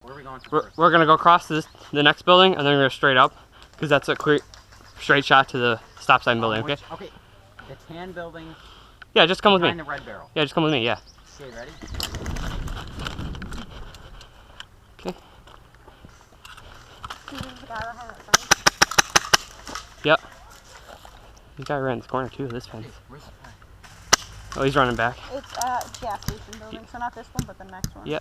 Where are we going to first? We're gonna go across the next building and then we're gonna go straight up because that's a quick straight shot to the stop sign building. Okay. Okay. The tan building. Yeah, just come with me. Behind the red barrel. Yeah, just come with me. Yeah. Okay, ready? Okay. This is the guy behind that fence. Yep. The guy ran this corner too. This fence. Hey, where's the flag? Oh, he's running back. It's gas station building, so not this one, but the next one. Yeah.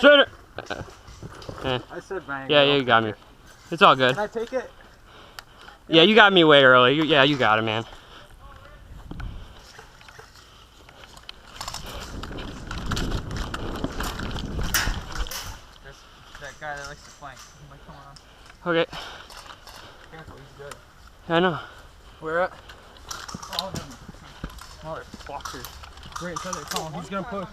Shoot it! I said bang. Yeah, you got me. It's all good. Can I take it? Yeah, you got me way early. Yeah, you got it, man. There's that guy that likes to flank. He might come around. Okay. Careful, he's good. I know. Where at? All of them. Motherfuckers. Great, so they call him. He's gonna push.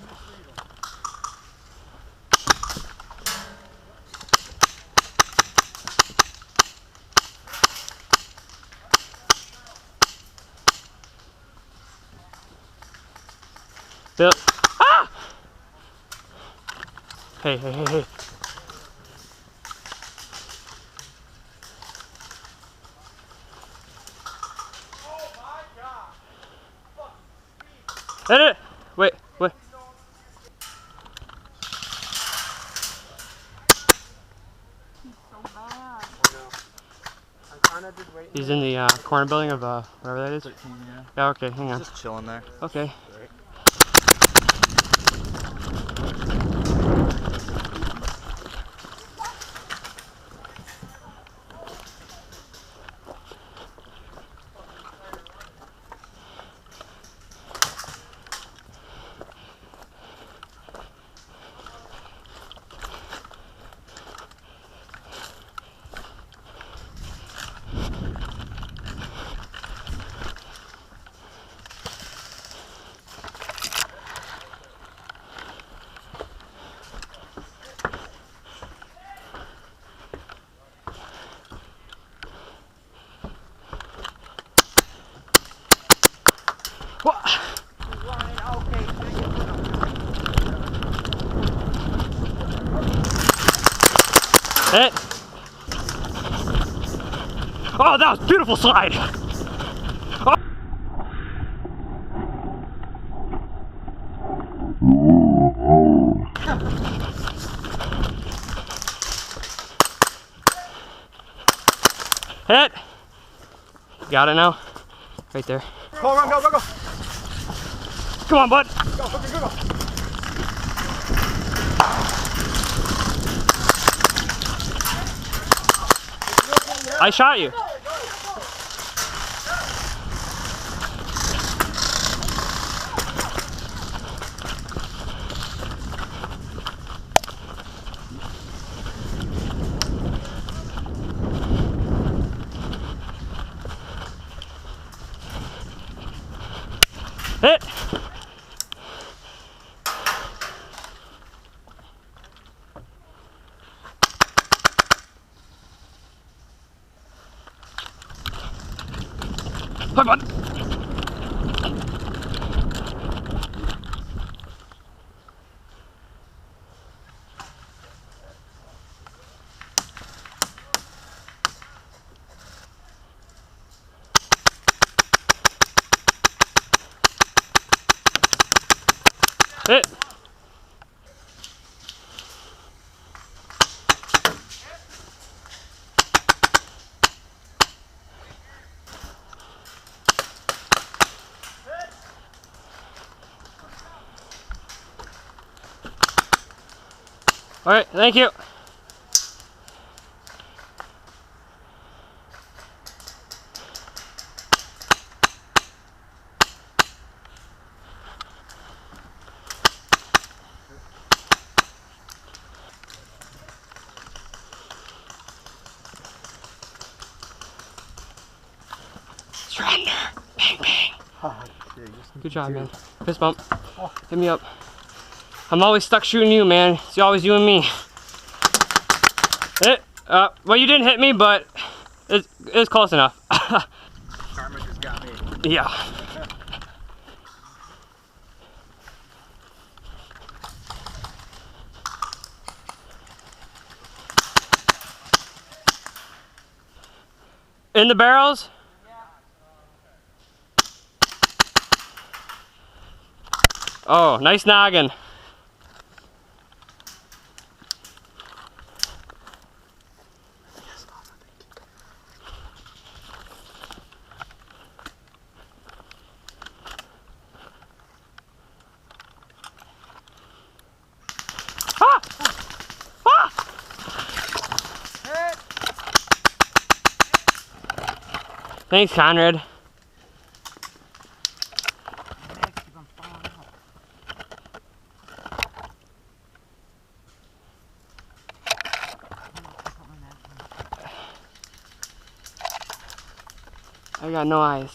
Bill. Ah! Hey, hey, hey, hey. Hey, wait, wait. He's so bad. He's in the corner building of wherever that is. 13, yeah. Yeah, okay, hang on. Just chilling there. Okay. Hit. Oh, that was a beautiful slide. Oh. Hit. Got it now. Right there. Go, run, go, go, go. Come on, bud. Go, go, go, go. I shot you. Hit. Come on. Hit. All right, thank you. Surrender. Bang, bang. Good job, man. Fist bump. Hit me up. I'm always stuck shooting you, man. It's always you and me. Well, you didn't hit me, but it's close enough. Karma just got me. Yeah. In the barrels? Oh, nice noggin. Ah! Ah! Thanks, Conrad. I got no eyes.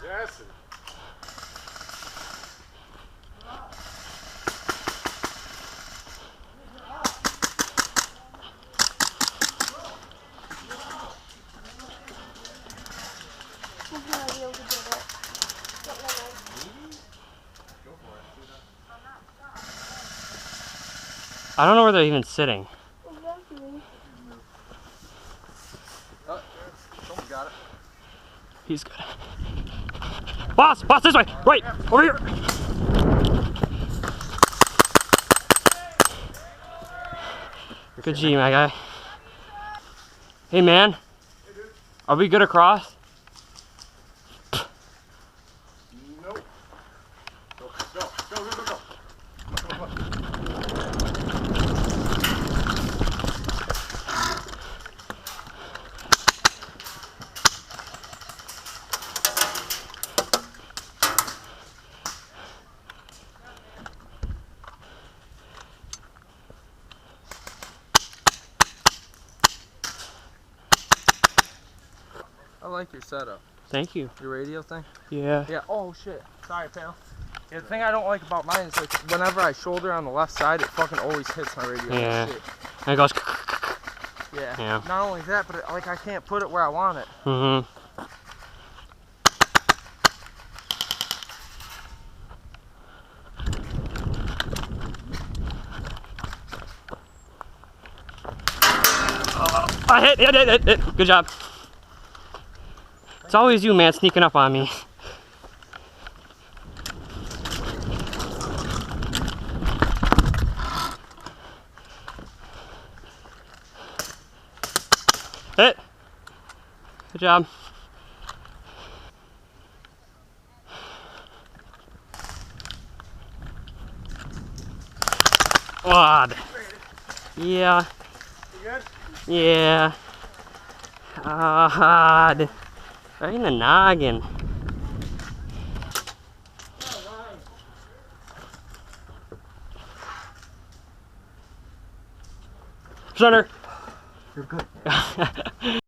Yes. I don't know where they're even sitting. Someone got it. He's good. Boss, this way, right, over here. Good G, my guy. Hey, man. Are we good across? Nope. Go. Come on. I like your setup. Thank you. Your radio thing? Yeah. Yeah. Oh shit. Sorry, pal. Yeah, the thing I don't like about mine is like whenever I shoulder on the left side, it fucking always hits my radio. Yeah. Shit. And it goes. Yeah. Yeah. Not only that, but like I can't put it where I want it. Mm-hmm. I hit. Good job. It's always you, man, sneaking up on me. Hit. Good job. Odd. Yeah. You good? Yeah. Odd. Right in the noggin. Center. You're good.